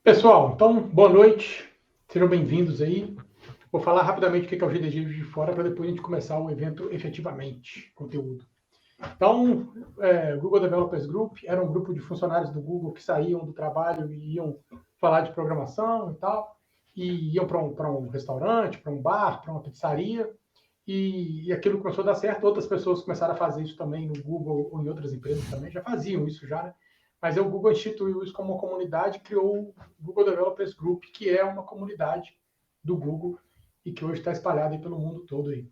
Pessoal, então, boa noite, sejam bem-vindos aí. Vou falar rapidamente o que é o GDG de Fora para depois a gente começar o evento efetivamente, conteúdo. Então, o Google Developers Group era um grupo de funcionários do Google que saíam do trabalho e iam falar de programação e tal, e iam para um restaurante, para um bar, para uma pizzaria, e aquilo começou a dar certo. Outras pessoas começaram a fazer isso também no Google ou em outras empresas também, já faziam isso já, né? Mas o Google instituiu isso como uma comunidade, criou o Google Developers Group, que é uma comunidade do Google e que hoje está espalhada aí pelo mundo todo aí.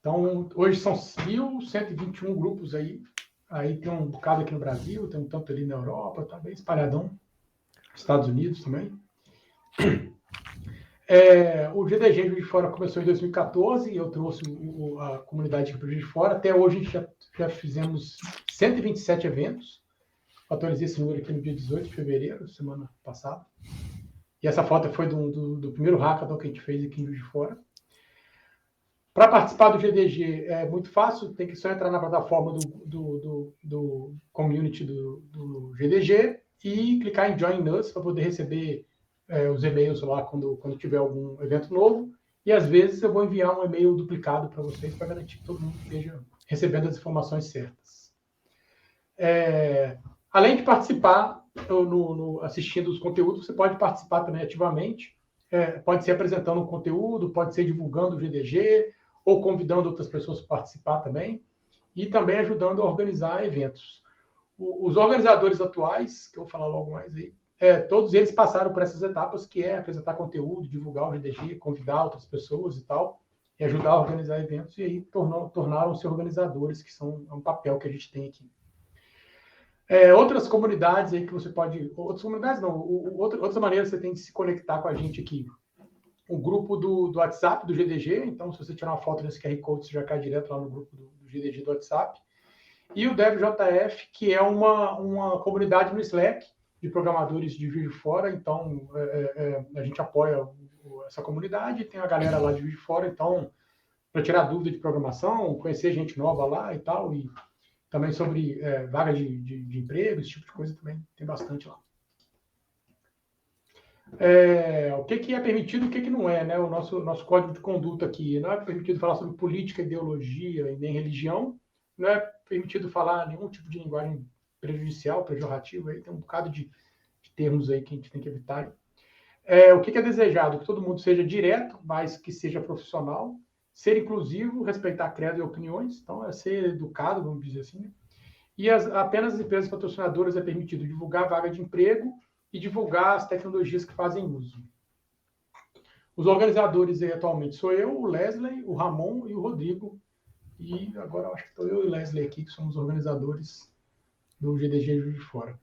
Então, hoje são 1.121 grupos aí. Aí tem um bocado aqui no Brasil, tem um tanto ali na Europa, tá bem espalhadão. Estados Unidos também. O GDG Juiz de Fora começou em 2014 e eu trouxe a comunidade aqui para o Juiz de Fora. Até hoje a gente já fizemos 127 eventos. Atualizei esse número aqui no dia 18 de fevereiro, semana passada. E essa foto foi do primeiro hackathon que a gente fez aqui em Juiz de Fora. Para participar do GDG é muito fácil, tem que só entrar na plataforma do community do GDG e clicar em Join Us para poder receber os e-mails lá quando tiver algum evento novo. E às vezes eu vou enviar um e-mail duplicado para vocês para garantir que todo mundo esteja recebendo as informações certas. Além de participar assistindo os conteúdos, você pode participar também ativamente. Pode ser apresentando um conteúdo, pode ser divulgando o GDG, ou convidando outras pessoas para participar também, e também ajudando a organizar eventos. Os organizadores atuais, que eu vou falar logo mais aí, todos eles passaram por essas etapas, que é apresentar conteúdo, divulgar o GDG, convidar outras pessoas e tal, e ajudar a organizar eventos, e aí tornaram-se organizadores, que é um papel que a gente tem aqui. Outras comunidades aí que você pode... Outras comunidades não, outras maneiras que você tem de se conectar com a gente aqui. O grupo do WhatsApp, do GDG, então se você tirar uma foto desse QR Code, você já cai direto lá no grupo do GDG do WhatsApp. E o DevJF, que é uma comunidade no Slack de programadores de Juiz de Fora, então a gente apoia essa comunidade, tem a galera lá de Juiz de Fora, então para tirar dúvida de programação, conhecer gente nova lá e tal, e também sobre vaga de emprego, esse tipo de coisa também tem bastante lá. O que é permitido e o que não é, né? O nosso código de conduta aqui. Não é permitido falar sobre política, ideologia e nem religião. Não é permitido falar nenhum tipo de linguagem prejudicial, pejorativa. Aí tem um bocado de termos aí que a gente tem que evitar. O que é desejado? Que todo mundo seja direto, mas que seja profissional. Ser inclusivo, respeitar credo e opiniões. Então, é ser educado, vamos dizer assim. Né? E apenas as empresas patrocinadoras é permitido divulgar a vaga de emprego e divulgar as tecnologias que fazem uso. Os organizadores aí, atualmente sou eu, o Leslie, o Ramon e o Rodrigo. E agora eu acho que estou eu e o Leslie aqui, que somos organizadores do GDG Juiz de Fora.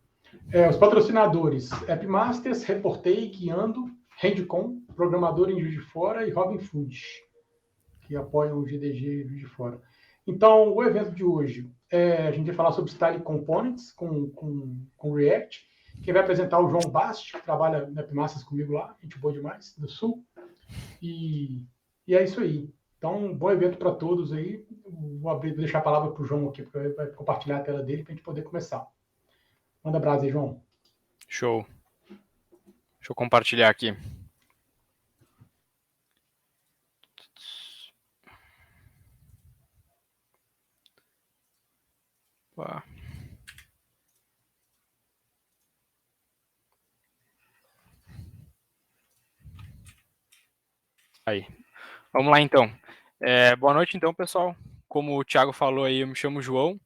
Os patrocinadores, AppMasters, Reportei, Guiando, Handcom, Programador em Juiz de Fora e Robin Food, que apoiam o GDG Juiz de Fora. Então, o evento de hoje, a gente vai falar sobre Style Components com React. Quem vai apresentar é o João Basti, que trabalha na AppMasters comigo lá, gente boa demais, do Sul. E é isso aí. Então, um bom evento para todos aí. Vou deixar a palavra para o João aqui, porque ele vai compartilhar a tela dele para a gente poder começar. Manda brasa aí, João. Show. Deixa eu compartilhar aqui. Opa. Aí. Vamos lá, então. Boa noite, então, pessoal. Como o Thiago falou aí, eu me chamo João.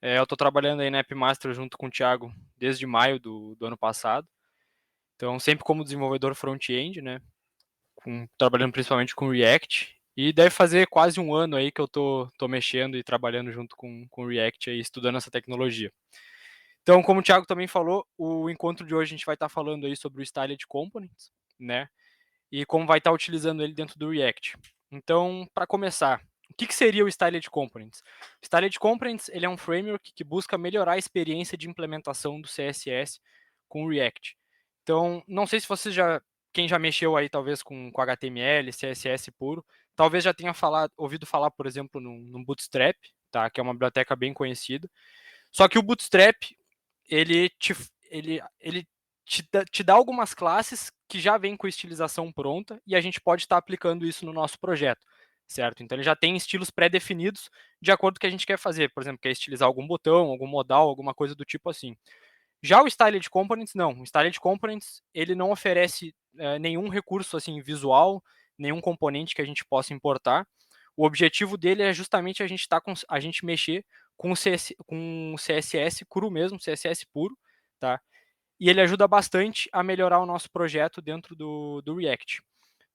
Eu estou trabalhando aí na AppMaster junto com o Thiago desde maio do ano passado. Então, sempre como desenvolvedor front-end, né? Trabalhando principalmente com React. E deve fazer quase um ano aí que eu tô mexendo e trabalhando junto com React aí, estudando essa tecnologia. Então, como o Thiago também falou, o encontro de hoje a gente vai estar falando aí sobre o Styled Components, né? E como vai estar utilizando ele dentro do React. Então, para começar, o que seria o Styled Components? O Styled Components ele é um framework que busca melhorar a experiência de implementação do CSS com o React. Então, não sei se quem já mexeu aí talvez com HTML, CSS puro, talvez já tenha ouvido falar, por exemplo, no Bootstrap, tá? Que é uma biblioteca bem conhecida. Só que o Bootstrap, ele te dá algumas classes que já vêm com estilização pronta e a gente pode estar aplicando isso no nosso projeto, certo? Então ele já tem estilos pré-definidos de acordo com o que a gente quer fazer. Por exemplo, quer estilizar algum botão, algum modal, alguma coisa do tipo assim. Já o Styled Components, não. O Styled Components, ele não oferece nenhum recurso assim visual, nenhum componente que a gente possa importar. O objetivo dele é justamente a gente mexer com o CSS cru mesmo, CSS puro, tá? E ele ajuda bastante a melhorar o nosso projeto dentro do React.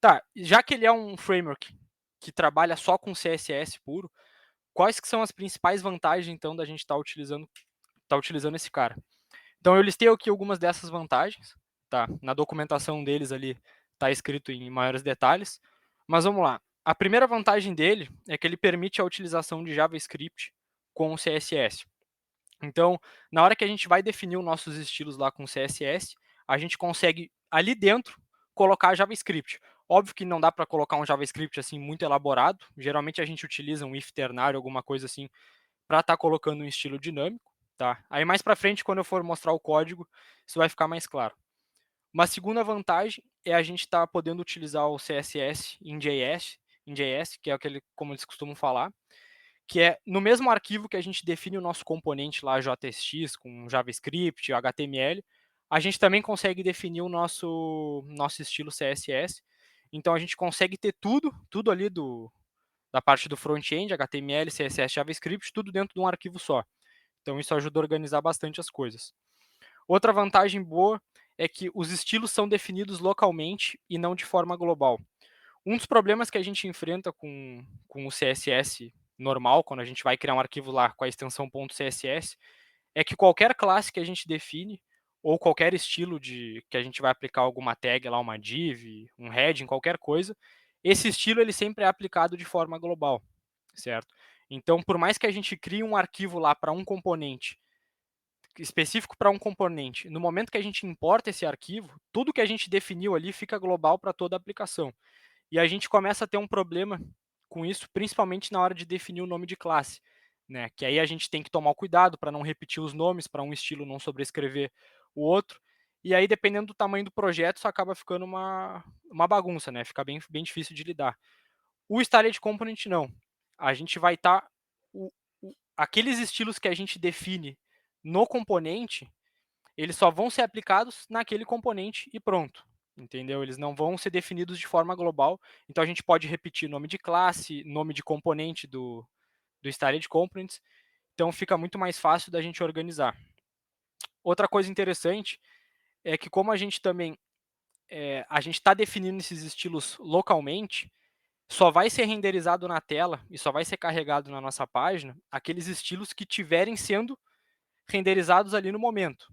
Tá, já que ele é um framework que trabalha só com CSS puro, quais que são as principais vantagens, então, da gente estar utilizando esse cara? Então, eu listei aqui algumas dessas vantagens, tá? Na documentação deles ali está escrito em maiores detalhes, mas vamos lá. A primeira vantagem dele é que ele permite a utilização de JavaScript com o CSS. Então, na hora que a gente vai definir os nossos estilos lá com CSS, a gente consegue ali dentro colocar JavaScript. Óbvio que não dá para colocar um JavaScript assim muito elaborado. Geralmente a gente utiliza um if ternário, alguma coisa assim, para estar colocando um estilo dinâmico, tá? Aí mais para frente, quando eu for mostrar o código, isso vai ficar mais claro. Uma segunda vantagem é a gente estar podendo utilizar o CSS em JS, que é aquele como eles costumam falar, que é no mesmo arquivo que a gente define o nosso componente lá JSX com JavaScript, HTML, a gente também consegue definir o nosso estilo CSS. Então a gente consegue ter tudo ali da parte do front-end, HTML, CSS, JavaScript, tudo dentro de um arquivo só. Então isso ajuda a organizar bastante as coisas. Outra vantagem boa é que os estilos são definidos localmente e não de forma global. Um dos problemas que a gente enfrenta com o CSS normal, quando a gente vai criar um arquivo lá com a extensão .css, é que qualquer classe que a gente define, ou qualquer estilo que a gente vai aplicar alguma tag lá, uma div, um heading, qualquer coisa, esse estilo ele sempre é aplicado de forma global, certo? Então, por mais que a gente crie um arquivo lá para um componente, específico para um componente, no momento que a gente importa esse arquivo, tudo que a gente definiu ali fica global para toda a aplicação. E a gente começa a ter um problema com isso, principalmente na hora de definir o nome de classe, né? Que aí a gente tem que tomar cuidado para não repetir os nomes, para um estilo não sobrescrever o outro. E aí, dependendo do tamanho do projeto, isso acaba ficando uma bagunça, né? Fica bem difícil de lidar. O Styled Component não. A gente vai estar. Aqueles estilos que a gente define no componente, eles só vão ser aplicados naquele componente e pronto. Entendeu? Eles não vão ser definidos de forma global. Então a gente pode repetir nome de classe, nome de componente do Styled Components. Então fica muito mais fácil da gente organizar. Outra coisa interessante é que como a gente também a gente está definindo esses estilos localmente, só vai ser renderizado na tela e só vai ser carregado na nossa página aqueles estilos que tiverem sendo renderizados ali no momento,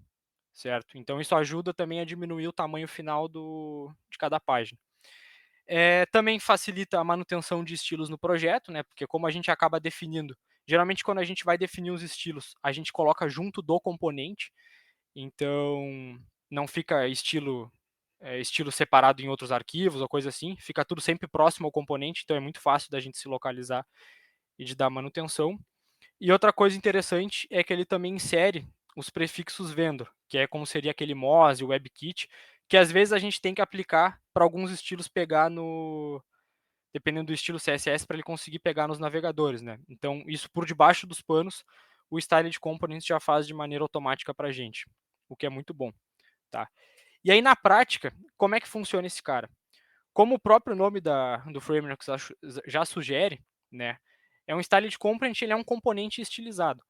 certo? Então isso ajuda também a diminuir o tamanho final de cada página. Também facilita a manutenção de estilos no projeto, né? Porque como a gente acaba definindo, geralmente quando a gente vai definir os estilos, a gente coloca junto do componente, então não fica estilo separado em outros arquivos ou coisa assim, fica tudo sempre próximo ao componente, então é muito fácil da gente se localizar e de dar manutenção. E outra coisa interessante é que ele também insere os prefixos vendor, que é como seria aquele Moz, o WebKit, que às vezes a gente tem que aplicar para alguns estilos pegar dependendo do estilo CSS, para ele conseguir pegar nos navegadores, né? Então, isso por debaixo dos panos, o Styled Components já faz de maneira automática para a gente, o que é muito bom, tá? E aí, na prática, como é que funciona esse cara? Como o próprio nome do framework já sugere, né? É um Styled Component, ele é um componente estilizado.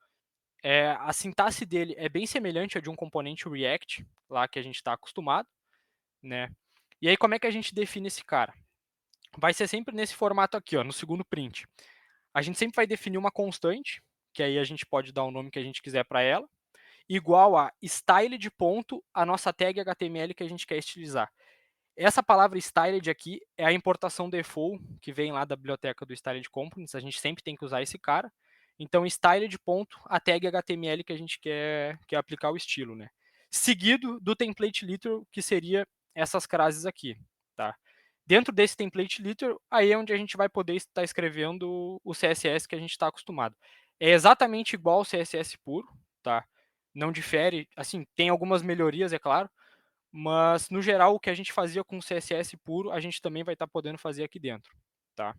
A sintaxe dele é bem semelhante a de um componente React, lá que a gente está acostumado, né? E aí, como é que a gente define esse cara? Vai ser sempre nesse formato aqui, ó, no segundo print. A gente sempre vai definir uma constante, que aí a gente pode dar o nome que a gente quiser para ela, igual a style de ponto a nossa tag HTML que a gente quer estilizar. Essa palavra styled aqui é a importação default que vem lá da biblioteca do Styled Components. A gente sempre tem que usar esse cara. Então, styled ponto a tag HTML que a gente quer aplicar o estilo, né? Seguido do template literal, que seria essas frases aqui, tá? Dentro desse template literal, aí é onde a gente vai poder estar escrevendo o CSS que a gente está acostumado. É exatamente igual ao CSS puro, tá? Não difere, assim, tem algumas melhorias, é claro, mas no geral o que a gente fazia com o CSS puro, a gente também vai estar podendo fazer aqui dentro, tá?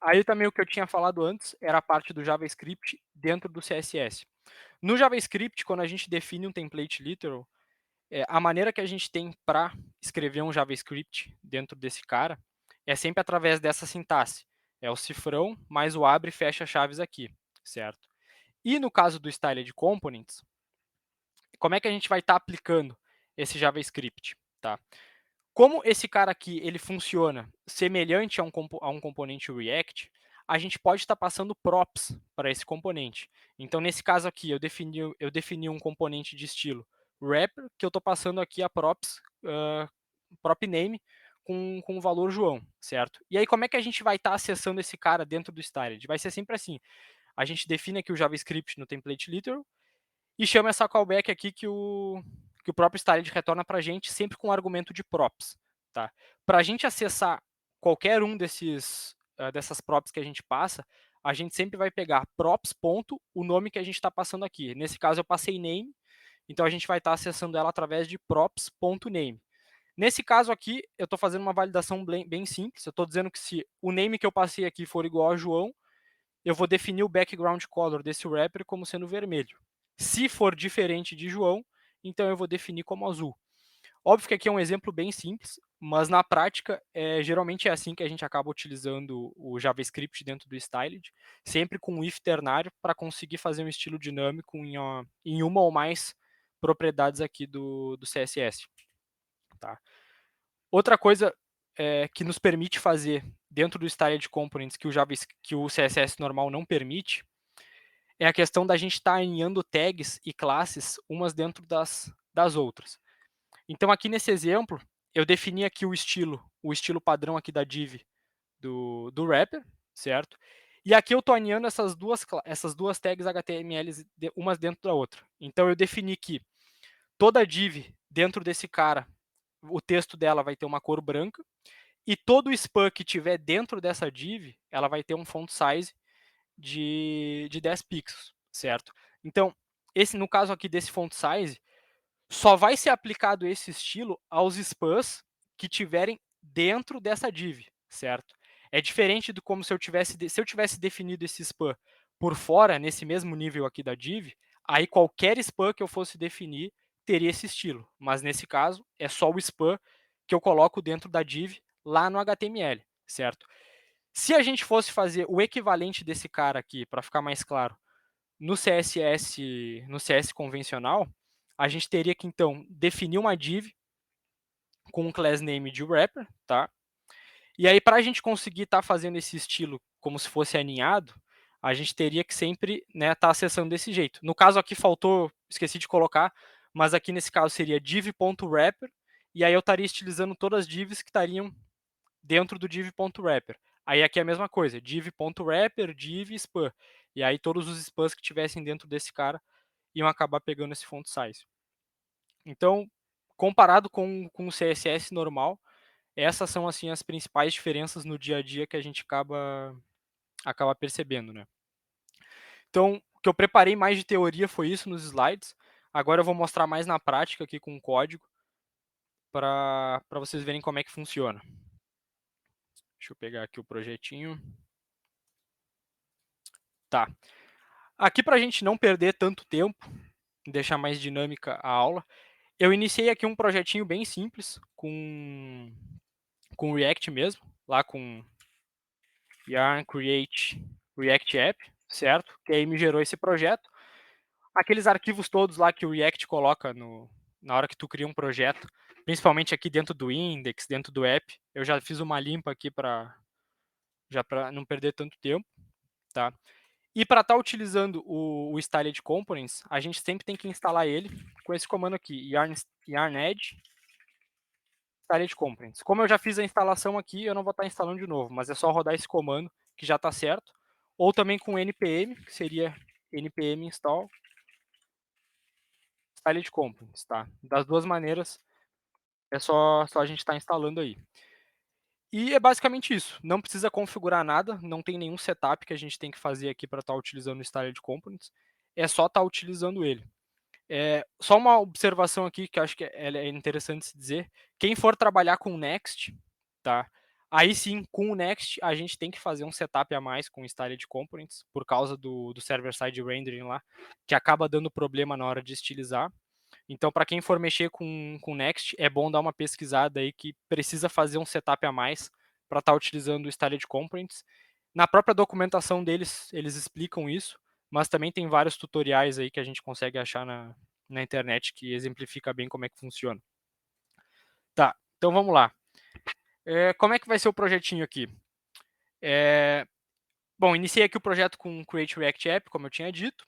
Aí também o que eu tinha falado antes era a parte do JavaScript dentro do CSS. No JavaScript, quando a gente define um template literal, a maneira que a gente tem para escrever um JavaScript dentro desse cara é sempre através dessa sintaxe. É o cifrão mais o abre e fecha chaves aqui, certo? E no caso do Styled Components, como é que a gente vai estar aplicando esse JavaScript, tá? Como esse cara aqui ele funciona semelhante a um componente React, a gente pode estar passando props para esse componente. Então, nesse caso aqui, eu defini um componente de estilo wrapper, que eu estou passando aqui a props, prop name, com o valor João, certo? E aí, como é que a gente vai estar acessando esse cara dentro do styled? Vai ser sempre assim. A gente define aqui o JavaScript no template literal, e chama essa callback aqui que o próprio styled retorna para a gente, sempre com o argumento de props. Tá? Para a gente acessar qualquer um dessas props que a gente passa, a gente sempre vai pegar props. O nome que a gente está passando aqui. Nesse caso, eu passei name, então a gente vai estar acessando ela através de props.name. Nesse caso aqui, eu estou fazendo uma validação bem simples. Eu estou dizendo que se o name que eu passei aqui for igual a João, eu vou definir o background color desse wrapper como sendo vermelho. Se for diferente de João, então eu vou definir como azul. Óbvio que aqui é um exemplo bem simples, mas na prática, geralmente é assim que a gente acaba utilizando o JavaScript dentro do Styled, sempre com o if ternário para conseguir fazer um estilo dinâmico em uma ou mais propriedades aqui do CSS. Tá? Outra coisa que nos permite fazer dentro do Styled Components que o CSS normal não permite, é a questão da gente estar alinhando tags e classes umas dentro das outras. Então, aqui nesse exemplo, eu defini aqui o estilo padrão aqui da div do wrapper, certo? E aqui eu estou alinhando essas duas tags HTML umas dentro da outra. Então, eu defini que toda div dentro desse cara, o texto dela vai ter uma cor branca, e todo o span que tiver dentro dessa div, ela vai ter um font size de 10 pixels, certo? Então, no caso aqui desse font size, só vai ser aplicado esse estilo aos spans que tiverem dentro dessa div, certo? É diferente do como se eu tivesse definido esse span por fora, nesse mesmo nível aqui da div, aí qualquer span que eu fosse definir teria esse estilo. Mas nesse caso, é só o span que eu coloco dentro da div lá no HTML, certo? Se a gente fosse fazer o equivalente desse cara aqui, para ficar mais claro, no CS convencional, a gente teria que, então, definir uma div com um class name de wrapper, tá? E aí, para a gente conseguir estar fazendo esse estilo como se fosse aninhado, a gente teria que sempre estar acessando desse jeito. No caso aqui faltou, esqueci de colocar, mas aqui nesse caso seria div.wrapper, e aí eu estaria estilizando todas as divs que estariam dentro do div.wrapper. Aí aqui é a mesma coisa, div.wrapper, div, span. E aí todos os spans que tivessem dentro desse cara iam acabar pegando esse font size. Então, comparado com o CSS normal, essas são assim as principais diferenças no dia a dia que a gente acaba percebendo, né? Então, o que eu preparei mais de teoria foi isso nos slides. Agora eu vou mostrar mais na prática aqui com o código para vocês verem como é que funciona. Deixa eu pegar aqui o projetinho. Tá. Aqui, para a gente não perder tanto tempo, deixar mais dinâmica a aula, eu iniciei aqui um projetinho bem simples, com React mesmo, lá com yarn create React app, certo? Que aí me gerou esse projeto. Aqueles arquivos todos lá que o React coloca na hora que tu cria um projeto, principalmente aqui dentro do index, dentro do app, eu já fiz uma limpa aqui para não perder tanto tempo, tá? E para estar utilizando o Styled Components, a gente sempre tem que instalar ele com esse comando aqui, yarn-add Styled Components. Como eu já fiz a instalação aqui, eu não vou estar instalando de novo, mas é só rodar esse comando que já está certo. Ou também com npm, que seria npm install Styled Components, tá? Das duas maneiras, é só a gente estar instalando aí. E é basicamente isso. Não precisa configurar nada, não tem nenhum setup que a gente tem que fazer aqui para estar utilizando o Styled Components. É só estar utilizando ele. Só uma observação aqui que eu acho que é interessante se dizer. Quem for trabalhar com o Next, tá? Aí sim, com o Next, a gente tem que fazer um setup a mais com o Styled Components, por causa do server-side rendering lá, que acaba dando problema na hora de estilizar. Então, para quem for mexer com Next, é bom dar uma pesquisada aí que precisa fazer um setup a mais para estar utilizando o Styled Components. Na própria documentação deles, eles explicam isso, mas também tem vários tutoriais aí que a gente consegue achar na internet que exemplifica bem como é que funciona. Tá, então vamos lá. Como é que vai ser o projetinho aqui? Bom, iniciei aqui o projeto com Create React App, como eu tinha dito,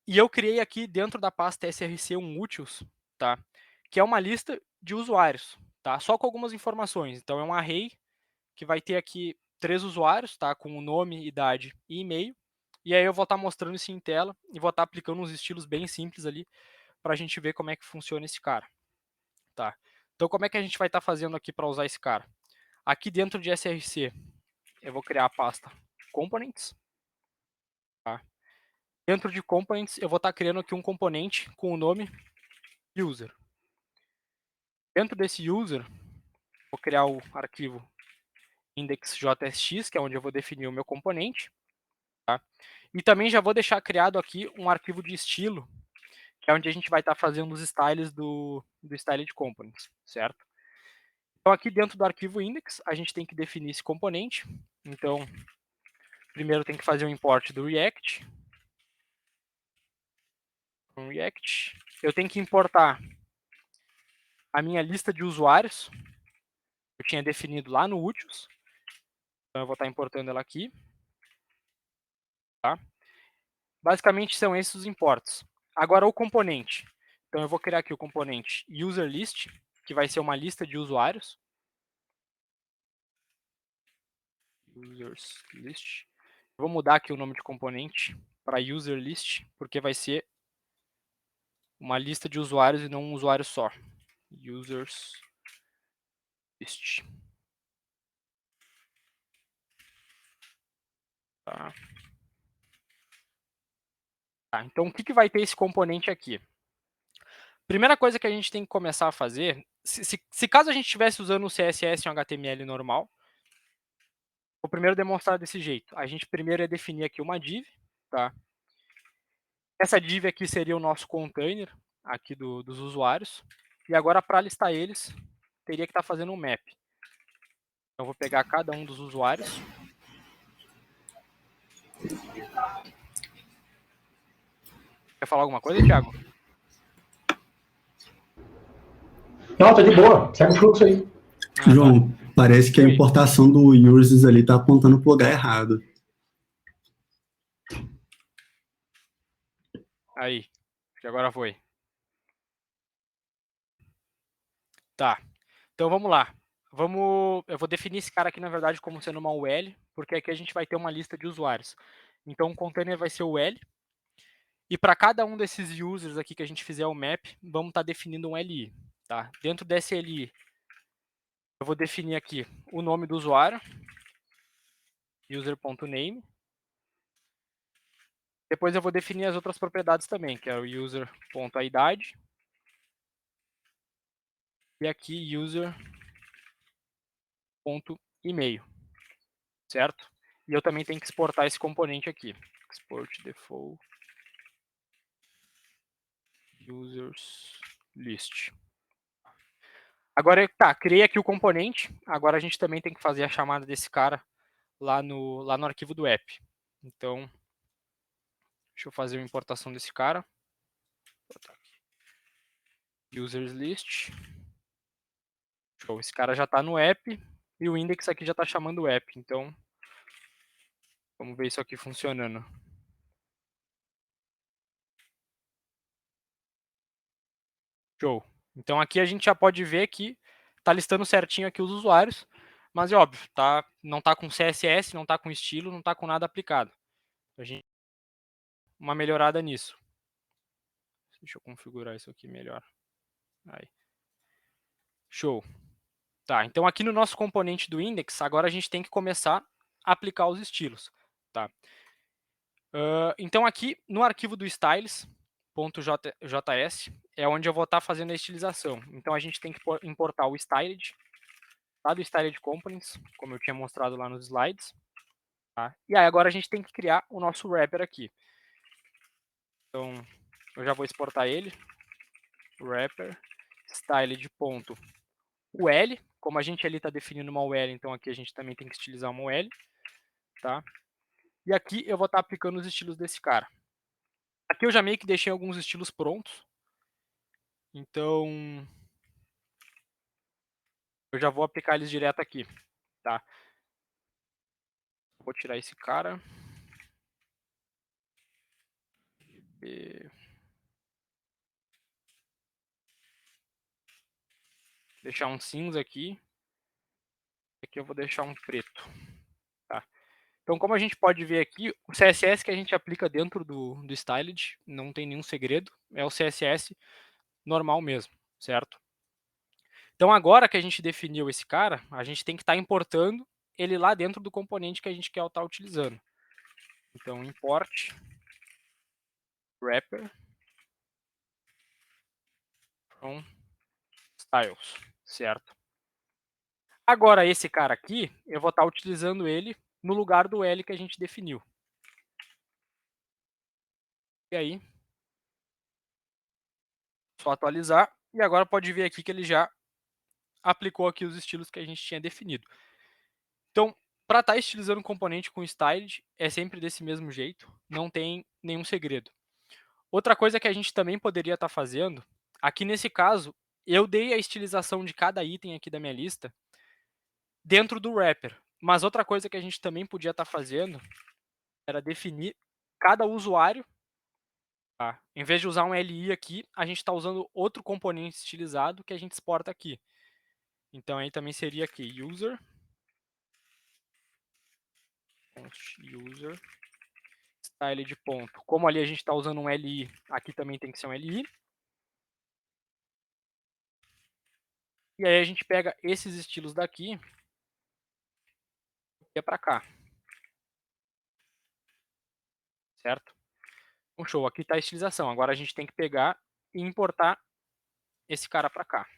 e eu criei aqui dentro da pasta src um utils, tá? Que é uma lista de usuários, tá? Só com algumas informações. Então, é um array que vai ter aqui 3 usuários, tá? Com o nome, idade e e-mail. E aí eu vou estar mostrando isso em tela e vou estar aplicando uns estilos bem simples ali para a gente ver como é que funciona esse cara, tá? Então, como é que a gente vai estar fazendo aqui para usar esse cara? Aqui dentro de src, eu vou criar a pasta components, tá? Dentro de components, eu vou estar criando aqui um componente com o nome user. Dentro desse user, vou criar o arquivo index.jsx, que é onde eu vou definir o meu componente. Tá? E também já vou deixar criado aqui um arquivo de estilo, que é onde a gente vai estar fazendo os styles do style de components, certo? Então, aqui dentro do arquivo index, a gente tem que definir esse componente. Então, primeiro tem que fazer o import do React. Eu tenho que importar a minha lista de usuários, que eu tinha definido lá no utils. Então, eu vou estar importando ela aqui. Tá? Basicamente, são esses os imports. Agora, o componente. Então, eu vou criar aqui o componente userList, que vai ser uma lista de usuários. UsersList. Vou mudar aqui o nome de componente para userList, porque vai ser uma lista de usuários e não um usuário só. UsersList. Tá. Então, o que vai ter esse componente aqui? Primeira coisa que a gente tem que começar a fazer, se caso a gente estivesse usando o CSS e um HTML normal, vou primeiro demonstrar desse jeito. A gente primeiro ia definir aqui uma div, tá? Essa div aqui seria o nosso container aqui dos usuários. E agora, para listar eles, teria que estar fazendo um map. Então, vou pegar cada um dos usuários. Quer falar alguma coisa, Thiago? Não, tá de boa. Segue o fluxo aí. João, parece que a importação do users ali tá apontando para o lugar errado. Aí, acho que agora foi. Tá, então vamos lá. Eu vou definir esse cara aqui, na verdade, como sendo uma UL, porque aqui a gente vai ter uma lista de usuários. Então, o container vai ser o UL. E para cada um desses users aqui que a gente fizer o map, vamos estar definindo um LI. Tá? Dentro desse LI, eu vou definir aqui o nome do usuário, user.name. Depois eu vou definir as outras propriedades também, que é o user.idade. E aqui user.email. Certo? E eu também tenho que exportar esse componente aqui. Export default users list. Agora, tá, criei aqui o componente. Agora a gente também tem que fazer a chamada desse cara lá no arquivo do app. Então, deixa eu fazer uma importação desse cara. Users list. Show. Esse cara já está no app e o index aqui já está chamando o app. Então, vamos ver isso aqui funcionando. Show. Então, aqui a gente já pode ver que está listando certinho aqui os usuários, mas é óbvio, não está com CSS, não está com estilo, não está com nada aplicado. A gente uma melhorada nisso. Deixa eu configurar isso aqui melhor. Aí. Show. Tá, então aqui no nosso componente do index, agora a gente tem que começar a aplicar os estilos. Tá? Então aqui no arquivo do styles, .js é onde eu vou estar fazendo a estilização. Então a gente tem que importar o styled, lá do styled components, como eu tinha mostrado lá nos slides. Tá? E aí agora a gente tem que criar o nosso wrapper aqui. Então eu já vou exportar ele, wrapper styled.ul, como a gente ali está definindo uma UL, então aqui a gente também tem que estilizar uma UL, tá? E aqui eu vou estar aplicando os estilos desse cara. Aqui eu já meio que deixei alguns estilos prontos, então eu já vou aplicar eles direto aqui, tá? Vou tirar esse cara. E deixar um cinza aqui. Aqui eu vou deixar um preto. Tá? Então, como a gente pode ver aqui, o CSS que a gente aplica dentro do Styled não tem nenhum segredo, é o CSS normal mesmo, certo? Então, agora que a gente definiu esse cara, a gente tem que estar importando ele lá dentro do componente que a gente quer estar utilizando. Então, import wrapper from styles, certo? Agora, esse cara aqui, eu vou estar utilizando ele no lugar do L que a gente definiu. E aí, só atualizar. E agora pode ver aqui que ele já aplicou aqui os estilos que a gente tinha definido. Então, para estar estilizando um componente com styled, é sempre desse mesmo jeito, não tem nenhum segredo. Outra coisa que a gente também poderia estar fazendo, aqui nesse caso, eu dei a estilização de cada item aqui da minha lista dentro do wrapper. Mas outra coisa que a gente também podia estar fazendo era definir cada usuário. Tá? Em vez de usar um LI aqui, a gente está usando outro componente estilizado que a gente exporta aqui. Então, aí também seria aqui, user styled ponto. Como ali a gente está usando um LI, aqui também tem que ser um LI. E aí a gente pega esses estilos daqui e é para cá. Certo? Então, show. Aqui está a estilização. Agora a gente tem que pegar e importar esse cara para cá.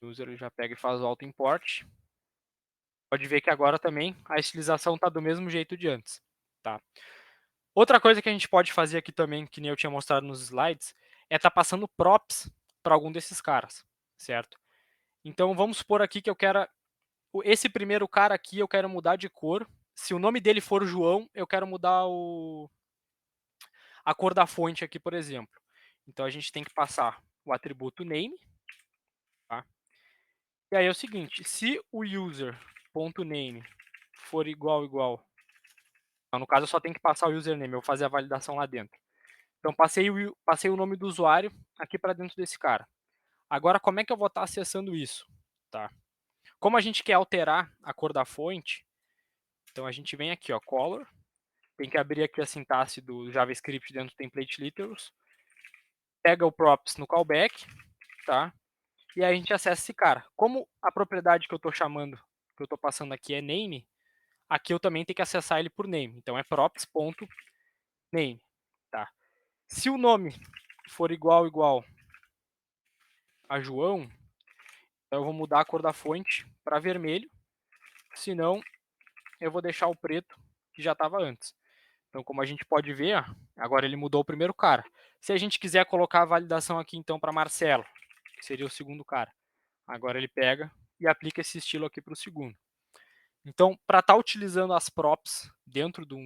O user ele já pega e faz o auto-import. Pode ver que agora também a estilização está do mesmo jeito de antes. Tá? Outra coisa que a gente pode fazer aqui também, que nem eu tinha mostrado nos slides, é estar passando props para algum desses caras, certo? Então, vamos supor aqui que eu quero... Esse primeiro cara aqui eu quero mudar de cor. Se o nome dele for João, eu quero mudar a cor da fonte aqui, por exemplo. Então, a gente tem que passar o atributo name. Tá? E aí é o seguinte, se o user.name for igual... Não, no caso, eu só tenho que passar o username, eu vou fazer a validação lá dentro. Então, passei o nome do usuário aqui para dentro desse cara. Agora, como é que eu vou estar acessando isso? Tá? Como a gente quer alterar a cor da fonte, então a gente vem aqui, ó, color, tem que abrir aqui a sintaxe do JavaScript dentro do template literals, pega o props no callback, tá? E aí a gente acessa esse cara. Como a propriedade que eu estou chamando, que eu estou passando aqui é name, aqui eu também tenho que acessar ele por name. Então é props.name, tá? Se o nome for igual a João, então eu vou mudar a cor da fonte para vermelho, senão eu vou deixar o preto que já estava antes. Então, como a gente pode ver, agora ele mudou o primeiro cara. Se a gente quiser colocar a validação aqui, então, para Marcelo, que seria o segundo cara, agora ele pega e aplica esse estilo aqui para o segundo. Então, para estar utilizando as props dentro do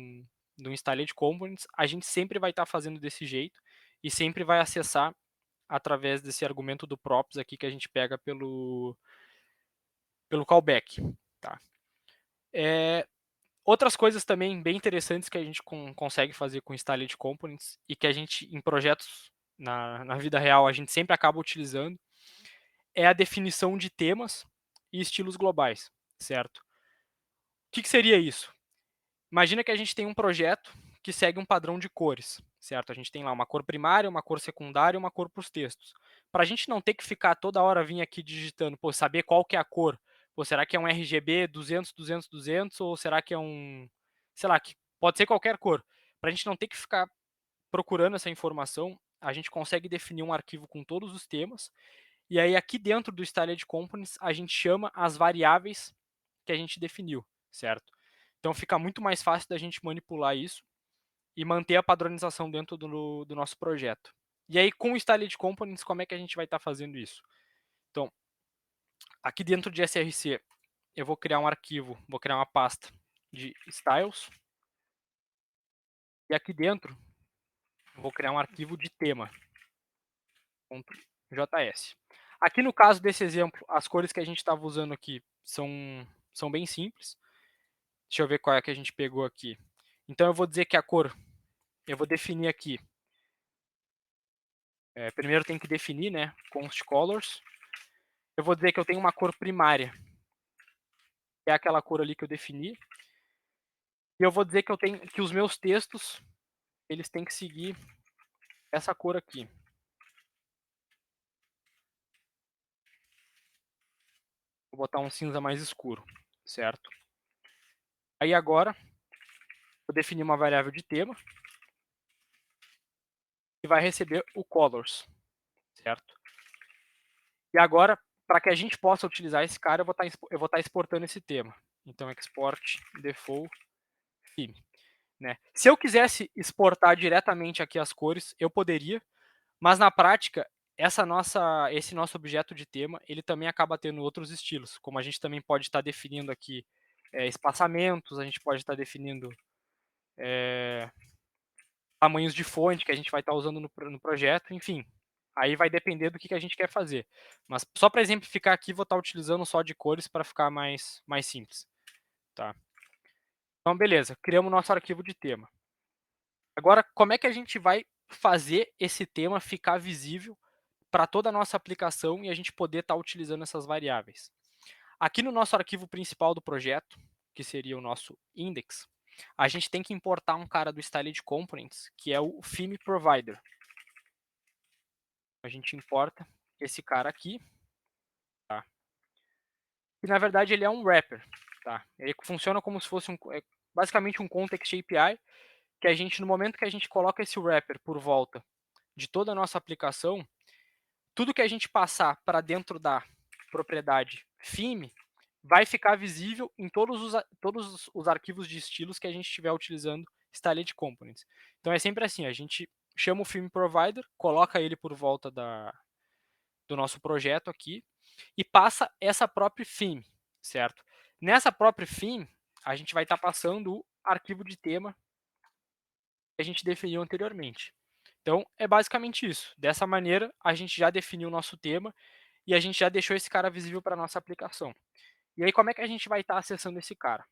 Styled Components, a gente sempre vai estar fazendo desse jeito e sempre vai acessar através desse argumento do props aqui que a gente pega pelo callback. Tá? Outras coisas também bem interessantes que a gente consegue fazer com Styled Components e que a gente, em projetos na vida real, a gente sempre acaba utilizando, é a definição de temas e estilos globais, certo? O que seria isso? Imagina que a gente tem um projeto que segue um padrão de cores, certo? A gente tem lá uma cor primária, uma cor secundária e uma cor para os textos. Para a gente não ter que ficar toda hora vir aqui digitando, pô, saber qual que é a cor. Pô, será que é um RGB 200, 200, 200 ou será que é um, sei lá, que pode ser qualquer cor. Para a gente não ter que ficar procurando essa informação, a gente consegue definir um arquivo com todos os temas, e aí aqui dentro do Styled Components, a gente chama as variáveis que a gente definiu, certo? Então fica muito mais fácil da gente manipular isso e manter a padronização dentro do nosso projeto. E aí, com o Styled Components, como é que a gente vai estar fazendo isso? Então, aqui dentro de SRC, eu vou criar um arquivo, vou criar uma pasta de styles. E aqui dentro, eu vou criar um arquivo de tema.js. Aqui no caso desse exemplo, as cores que a gente estava usando aqui são bem simples. Deixa eu ver qual é que a gente pegou aqui. Então, eu vou dizer que a cor, eu vou definir aqui. Primeiro tem que definir, né, const colors. Eu vou dizer que eu tenho uma cor primária, que é aquela cor ali que eu defini. E eu vou dizer que eu tenho que os meus textos, eles têm que seguir essa cor aqui. Vou botar um cinza mais escuro, certo? Aí agora, vou definir uma variável de tema, que vai receber o colors, certo? E agora, para que a gente possa utilizar esse cara, eu vou estar exportando esse tema. Então, export default theme. Né? Se eu quisesse exportar diretamente aqui as cores, eu poderia, mas na prática, esse nosso objeto de tema, ele também acaba tendo outros estilos, como a gente também pode estar definindo aqui espaçamentos, a gente pode estar definindo tamanhos de fonte que a gente vai estar usando no projeto, enfim. Aí vai depender do que a gente quer fazer. Mas só para exemplificar aqui, vou estar utilizando só de cores para ficar mais simples. Tá? Então, beleza, criamos nosso arquivo de tema. Agora, como é que a gente vai fazer esse tema ficar visível para toda a nossa aplicação e a gente poder estar utilizando essas variáveis? Aqui no nosso arquivo principal do projeto, que seria o nosso index, a gente tem que importar um cara do Styled Components, que é o theme provider. A gente importa esse cara aqui, tá? E na verdade ele é um wrapper, tá? Ele funciona como se fosse basicamente um context API, que a gente, no momento que a gente coloca esse wrapper por volta de toda a nossa aplicação, tudo que a gente passar para dentro da propriedade theme vai ficar visível em todos os arquivos de estilos que a gente estiver utilizando Styled Components. Então é sempre assim, a gente chama o theme provider, coloca ele por volta do nosso projeto aqui e passa essa própria theme, certo? Nessa própria theme, a gente vai estar passando o arquivo de tema que a gente definiu anteriormente. Então, é basicamente isso. Dessa maneira, a gente já definiu o nosso tema e a gente já deixou esse cara visível para a nossa aplicação. E aí, como é que a gente vai estar acessando esse cara?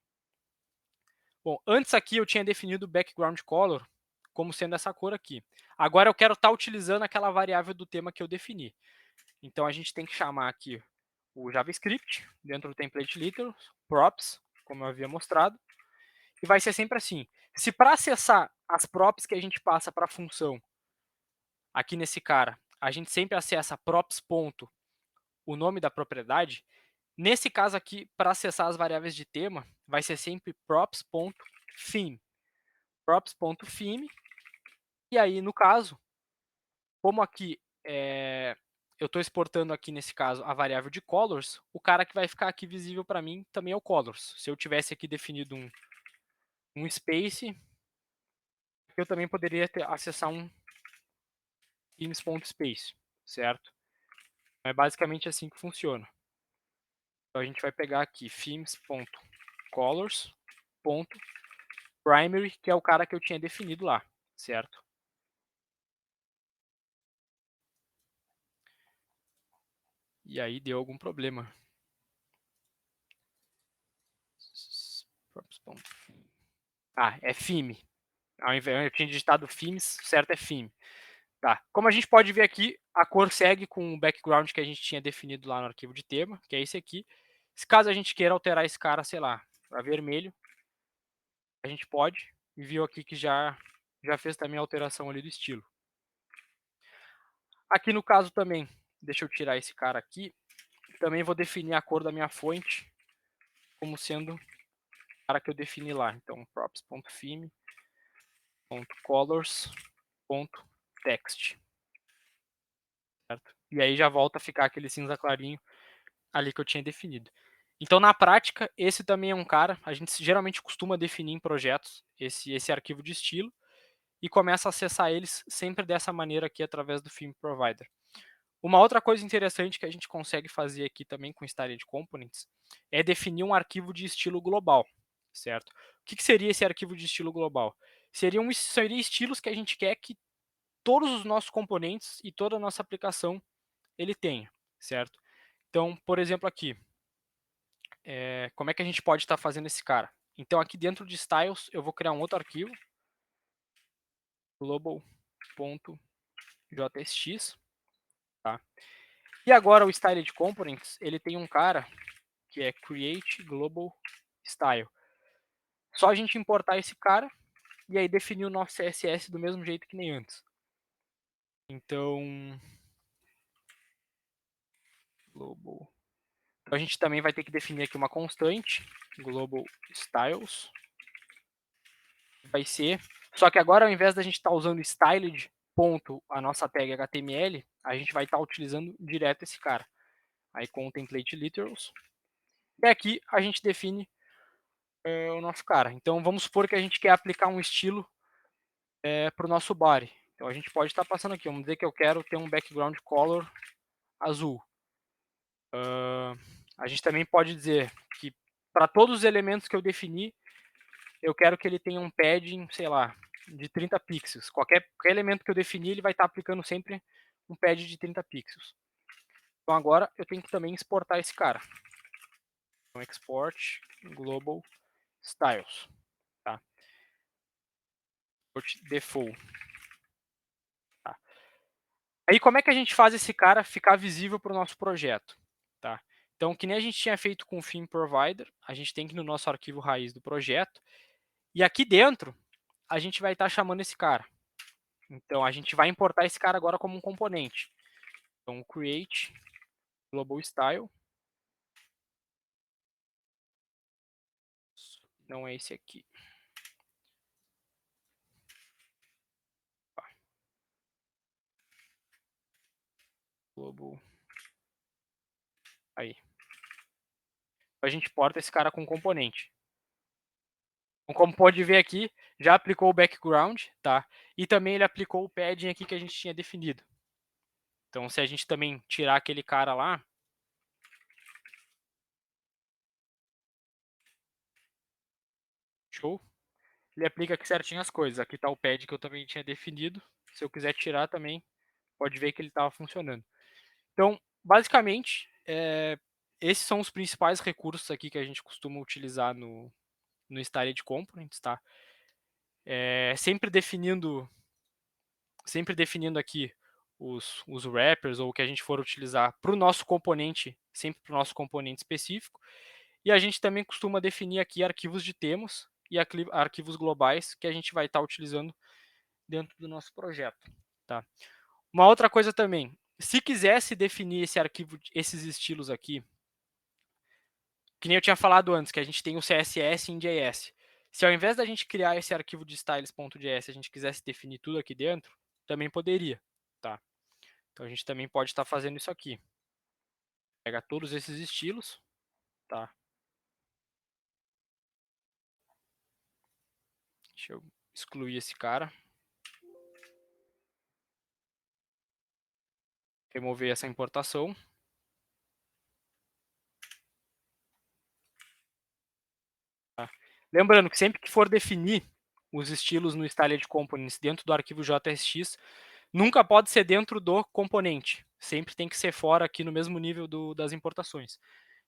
Bom, antes aqui eu tinha definido o background color como sendo essa cor aqui. Agora eu quero estar utilizando aquela variável do tema que eu defini. Então, a gente tem que chamar aqui o JavaScript, dentro do template literal, props, como eu havia mostrado. E vai ser sempre assim. Se para acessar as props que a gente passa para a função, aqui nesse cara, a gente sempre acessa props. O nome da propriedade, nesse caso aqui, para acessar as variáveis de tema, vai ser sempre props.theme. Props.theme. E aí, no caso, como aqui eu estou exportando aqui, nesse caso, a variável de colors, o cara que vai ficar aqui visível para mim também é o colors. Se eu tivesse aqui definido um space, eu também poderia acessar um themes.space, certo? É basicamente assim que funciona. Então, a gente vai pegar aqui themes.colors.primary, que é o cara que eu tinha definido lá, certo? E aí deu algum problema. É theme. Ao invés, eu tinha digitado themes, certo é theme. Tá. Como a gente pode ver aqui, a cor segue com o background que a gente tinha definido lá no arquivo de tema, que é esse aqui. Se caso a gente queira alterar esse cara, sei lá, para vermelho, a gente pode. E viu aqui que já fez também a alteração ali do estilo. Aqui no caso também, deixa eu tirar esse cara aqui. Também vou definir a cor da minha fonte como sendo o cara que eu defini lá. Então, props.theme.colors .text. Certo? E aí já volta a ficar aquele cinza clarinho ali que eu tinha definido. Então, na prática, esse também é um cara, a gente geralmente costuma definir em projetos esse arquivo de estilo e começa a acessar eles sempre dessa maneira aqui, através do Theme Provider. Uma outra coisa interessante que a gente consegue fazer aqui também com Styled Components é definir um arquivo de estilo global, certo? O que seria esse arquivo de estilo global? Seria estilos que a gente quer que todos os nossos componentes e toda a nossa aplicação ele tenha, certo? Então, por exemplo, aqui, como é que a gente pode estar fazendo esse cara? Então, aqui dentro de styles, eu vou criar um outro arquivo, global.js, tá? E agora o Styled Components, ele tem um cara que é create global style. Só a gente importar esse cara e aí definir o nosso CSS do mesmo jeito que nem antes. Então, global. Então, a gente também vai ter que definir aqui uma constante, global styles. Vai ser, só que agora ao invés da gente estar usando styled, ponto, a nossa tag HTML, a gente vai estar utilizando direto esse cara. Aí com template literals. E aqui a gente define o nosso cara. Então vamos supor que a gente quer aplicar um estilo para o nosso body. Então a gente pode estar passando aqui, vamos dizer que eu quero ter um background color azul. A gente também pode dizer que para todos os elementos que eu defini, eu quero que ele tenha um padding, sei lá, de 30 pixels. Qualquer elemento que eu definir, ele vai estar aplicando sempre um pad de 30 pixels. Então agora eu tenho que também exportar esse cara. Então export global styles. Tá? Default. Tá? Aí como é que a gente faz esse cara ficar visível para o nosso projeto? Tá? Então, que nem a gente tinha feito com o Theme Provider, a gente tem que ir no nosso arquivo raiz do projeto, e aqui dentro, a gente vai estar chamando esse cara. Então, a gente vai importar esse cara agora como um componente. Então, create global style. Não é esse aqui. Global. Aí. A gente importa esse cara com componente. Então, como pode ver aqui, já aplicou o background, tá? E também ele aplicou o padding aqui que a gente tinha definido. Então, se a gente também tirar aquele cara lá, show, ele aplica aqui certinho as coisas. Aqui está o pad que eu também tinha definido. Se eu quiser tirar também, pode ver que ele estava funcionando. Então, basicamente, esses são os principais recursos aqui que a gente costuma utilizar no Styled Components, tá? Sempre definindo aqui os wrappers ou o que a gente for utilizar para o nosso componente, sempre para o nosso componente específico. E a gente também costuma definir aqui arquivos de temas e arquivos globais que a gente vai estar utilizando dentro do nosso projeto. Tá? Uma outra coisa também, se quisesse definir esse arquivo, esses estilos aqui, que nem eu tinha falado antes, que a gente tem o CSS em JS. Se ao invés da gente criar esse arquivo de styles.js, a gente quisesse definir tudo aqui dentro, também poderia. Tá? Então a gente também pode estar fazendo isso aqui. Pega todos esses estilos, tá? Deixa eu excluir esse cara. Remover essa importação. Tá? Lembrando que sempre que for definir os estilos no Styled Components dentro do arquivo JSX, nunca pode ser dentro do componente. Sempre tem que ser fora aqui no mesmo nível das importações.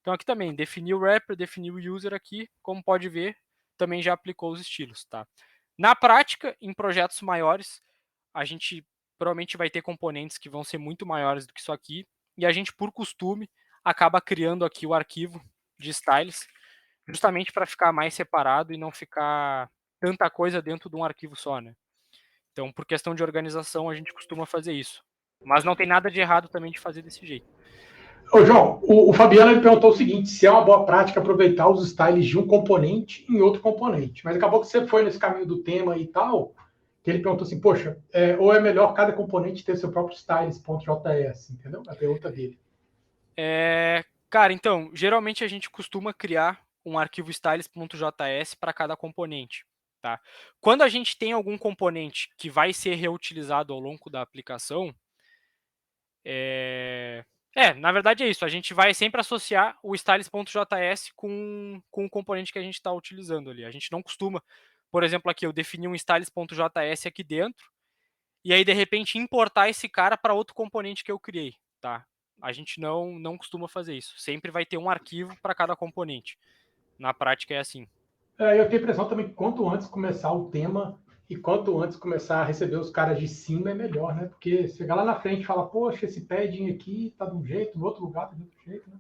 Então aqui também, definir o wrapper, definir o user aqui, como pode ver, também já aplicou os estilos. Tá? Na prática, em projetos maiores, a gente provavelmente vai ter componentes que vão ser muito maiores do que isso aqui, e a gente, por costume, acaba criando aqui o arquivo de styles, justamente para ficar mais separado e não ficar tanta coisa dentro de um arquivo só, né? Então, por questão de organização, a gente costuma fazer isso. Mas não tem nada de errado também de fazer desse jeito. Ô, João, o Fabiano ele perguntou o seguinte, se é uma boa prática aproveitar os styles de um componente em outro componente. Mas acabou que você foi nesse caminho do tema e tal, que ele perguntou assim, poxa, ou é melhor cada componente ter seu próprio styles.js, entendeu? A pergunta dele. Cara, então, geralmente a gente costuma criar um arquivo styles.js para cada componente, tá? Quando a gente tem algum componente que vai ser reutilizado ao longo da aplicação, na verdade é isso, a gente vai sempre associar o styles.js com o componente que a gente está utilizando ali. A gente não costuma, por exemplo, aqui eu defini um styles.js aqui dentro, e aí de repente importar esse cara para outro componente que eu criei, tá? A gente não costuma fazer isso. Sempre vai ter um arquivo para cada componente. Na prática é assim. Eu tenho a impressão também que quanto antes começar o tema e quanto antes começar a receber os caras de cima é melhor, né? Porque chegar lá na frente e falar, poxa, esse padding aqui tá de um jeito, no outro lugar tá de outro jeito, né?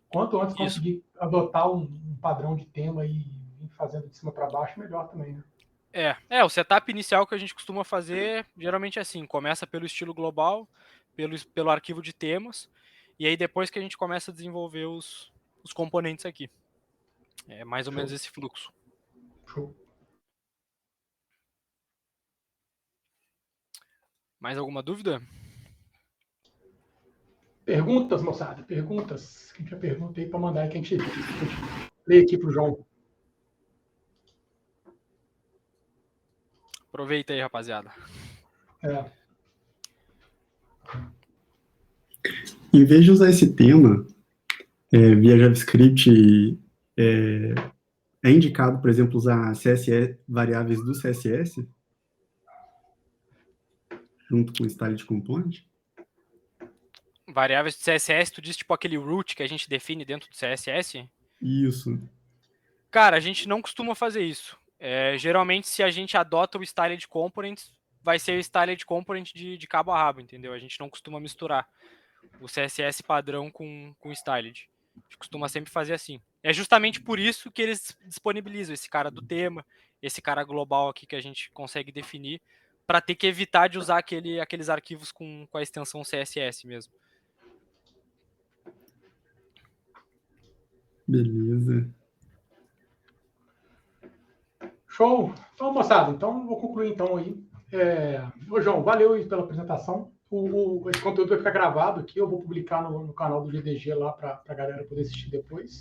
Quanto antes conseguir adotar um padrão de tema e ir fazendo de cima para baixo, melhor também, né? O setup inicial que a gente costuma fazer geralmente é assim, começa pelo estilo global, pelo arquivo de temas, e aí depois que a gente começa a desenvolver os componentes aqui. É mais ou menos esse fluxo. Show. Mais alguma dúvida? Perguntas, moçada? Perguntas? Quem tinha pergunta aí para mandar aí que a gente lê aqui pro João. Aproveita aí, rapaziada. Em vez de usar esse tema via JavaScript, é indicado, por exemplo, usar CSS, variáveis do CSS junto com o style de component? Variáveis do CSS, tu diz tipo aquele root que a gente define dentro do CSS? Isso. Cara, a gente não costuma fazer isso. Geralmente, se a gente adota o styled components, vai ser o styled component de cabo a rabo, entendeu? A gente não costuma misturar o CSS padrão com o styled. A gente costuma sempre fazer assim. É justamente por isso que eles disponibilizam esse cara do tema, esse cara global aqui que a gente consegue definir, para ter que evitar de usar aqueles arquivos com a extensão CSS mesmo. Beleza. Show! Então, moçada, vou concluir então aí. Ô, João, valeu aí pela apresentação. Esse conteúdo vai ficar gravado aqui, eu vou publicar no canal do GDG lá para a galera poder assistir depois.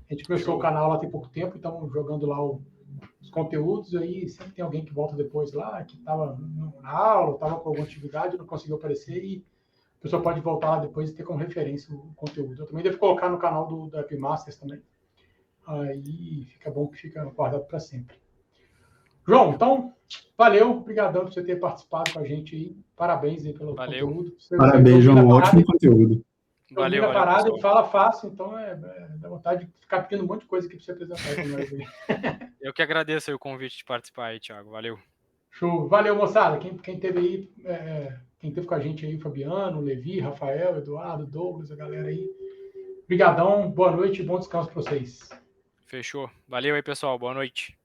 A gente começou o canal lá tem pouco tempo, então jogando lá os conteúdos, aí sempre tem alguém que volta depois lá, que estava na aula, estava com alguma atividade, não conseguiu aparecer, e a pessoa pode voltar lá depois e ter como referência o conteúdo. Eu também devo colocar no canal do App Masters também. Aí fica bom que fica guardado para sempre. João, então, valeu, obrigadão por você ter participado com a gente aí. Parabéns aí pelo conteúdo. Parabéns, João, ótimo conteúdo. Valeu, a parada e fala fácil, então dá vontade de ficar pedindo um monte de coisa aqui para você apresentar aí com nós aí. Eu que agradeço o convite de participar aí, Thiago. Valeu. Show. Valeu, moçada. Quem teve aí, quem teve com a gente aí, o Fabiano, o Levi, Rafael, Eduardo, Douglas, a galera aí. Obrigadão, boa noite e bom descanso para vocês. Fechou. Valeu aí, pessoal. Boa noite.